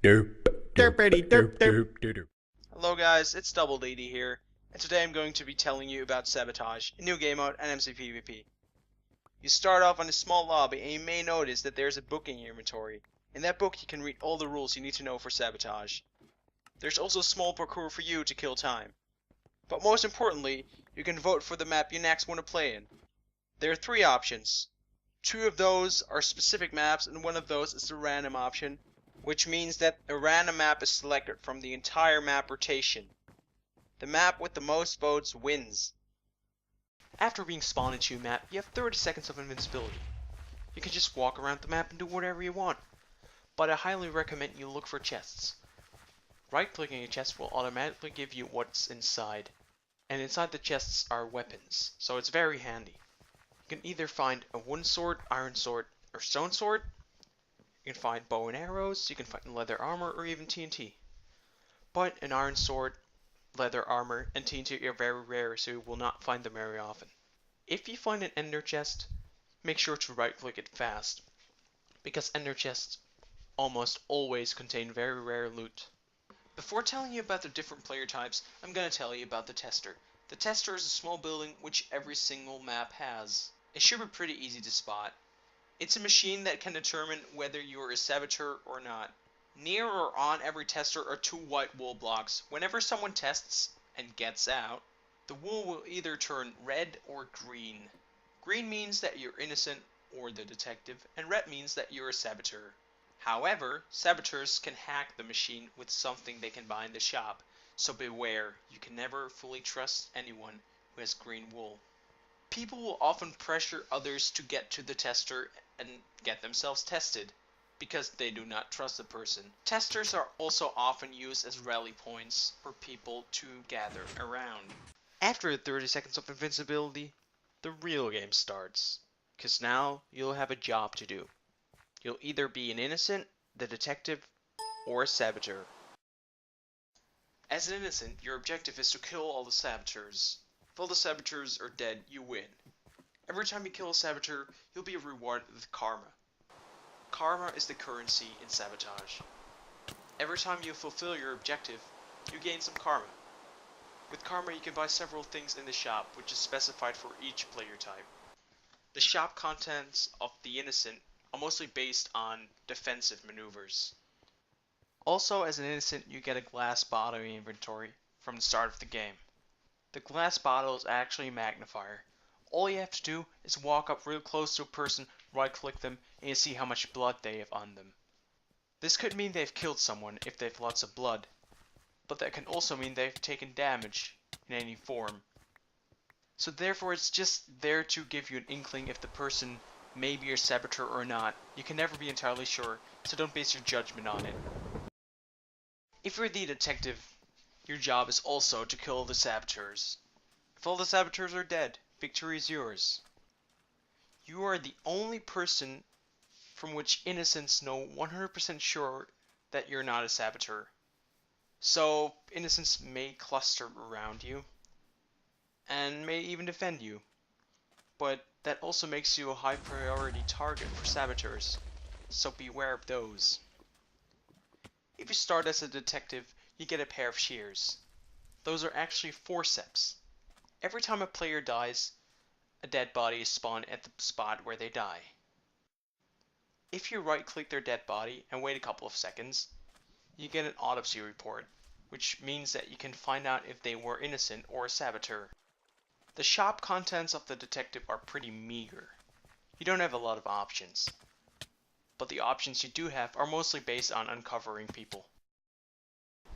Hello guys, it's Double DD here, and today I'm going to be telling you about Sabotage, a new game mode and MCPVP. You start off on a small lobby and you may notice that there's a book in your inventory. In that book you can read all the rules you need to know for Sabotage. There's also a small parkour for you to kill time. But most importantly, you can vote for the map you next want to play in. There are 3 options. 2 of those are specific maps and 1 of those is the random option, which means that a random map is selected from the entire map rotation. The map with the most votes wins. After being spawned into a map, you have 30 seconds of invincibility. You can just walk around the map and do whatever you want, but I highly recommend you look for chests. Right-clicking a chest will automatically give you what's inside, and inside the chests are weapons, so it's very handy. You can either find a wooden sword, iron sword, or stone sword. You can find bow and arrows, you can find leather armor, or even TNT. But an iron sword, leather armor, and TNT are very rare, so you will not find them very often. If you find an ender chest, make sure to right click it fast, because ender chests almost always contain very rare loot. Before telling you about the different player types, I'm going to tell you about the tester. The tester is a small building which every single map has. It should be pretty easy to spot. It's a machine that can determine whether you're a saboteur or not. Near or on every tester are 2 white wool blocks. Whenever someone tests and gets out, the wool will either turn red or green. Green means that you're innocent or the detective, and red means that you're a saboteur. However, saboteurs can hack the machine with something they can buy in the shop, so beware, you can never fully trust anyone who has green wool. People will often pressure others to get to the tester and get themselves tested, because they do not trust the person. Testers are also often used as rally points for people to gather around. After 30 seconds of invincibility, the real game starts, because now you'll have a job to do. You'll either be an innocent, the detective, or a saboteur. As an innocent, your objective is to kill all the saboteurs. If all the saboteurs are dead, you win. Every time you kill a saboteur, you'll be rewarded with karma. Karma is the currency in Sabotage. Every time you fulfill your objective, you gain some karma. With karma you can buy several things in the shop, which is specified for each player type. The shop contents of the innocent are mostly based on defensive maneuvers. Also, as an innocent, you get a glass bottle in your inventory from the start of the game. The glass bottle is actually a magnifier. All you have to do is walk up real close to a person, right click them, and you see how much blood they have on them. This could mean they've killed someone if they've lots of blood, but that can also mean they've taken damage in any form. So therefore it's just there to give you an inkling if the person may be your saboteur or not. You can never be entirely sure, so don't base your judgment on it. If you're the detective, your job is also to kill the saboteurs. If all the saboteurs are dead, victory is yours. You are the only person from which innocents know 100% sure that you're not a saboteur. So innocents may cluster around you, and may even defend you. But that also makes you a high priority target for saboteurs, so beware of those. If you start as a detective, you get a pair of shears. Those are actually forceps. Every time a player dies, a dead body is spawned at the spot where they die. If you right click their dead body and wait a couple of seconds, you get an autopsy report, which means that you can find out if they were innocent or a saboteur. The shop contents of the detective are pretty meager. You don't have a lot of options. But the options you do have are mostly based on uncovering people.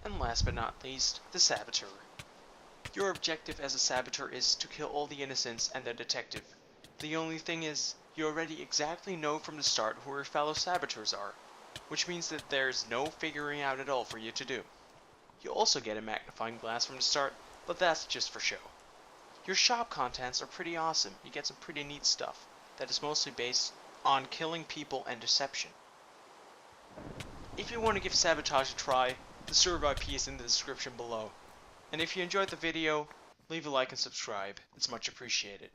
And last but not least, the saboteur. Your objective as a saboteur is to kill all the innocents and the detective. The only thing is, you already exactly know from the start who your fellow saboteurs are, which means that there's no figuring out at all for you to do. You also get a magnifying glass from the start, but that's just for show. Your shop contents are pretty awesome. You get some pretty neat stuff that is mostly based on killing people and deception. If you want to give Sabotage a try, the server IP is in the description below. And if you enjoyed the video, leave a like and subscribe. It's much appreciated.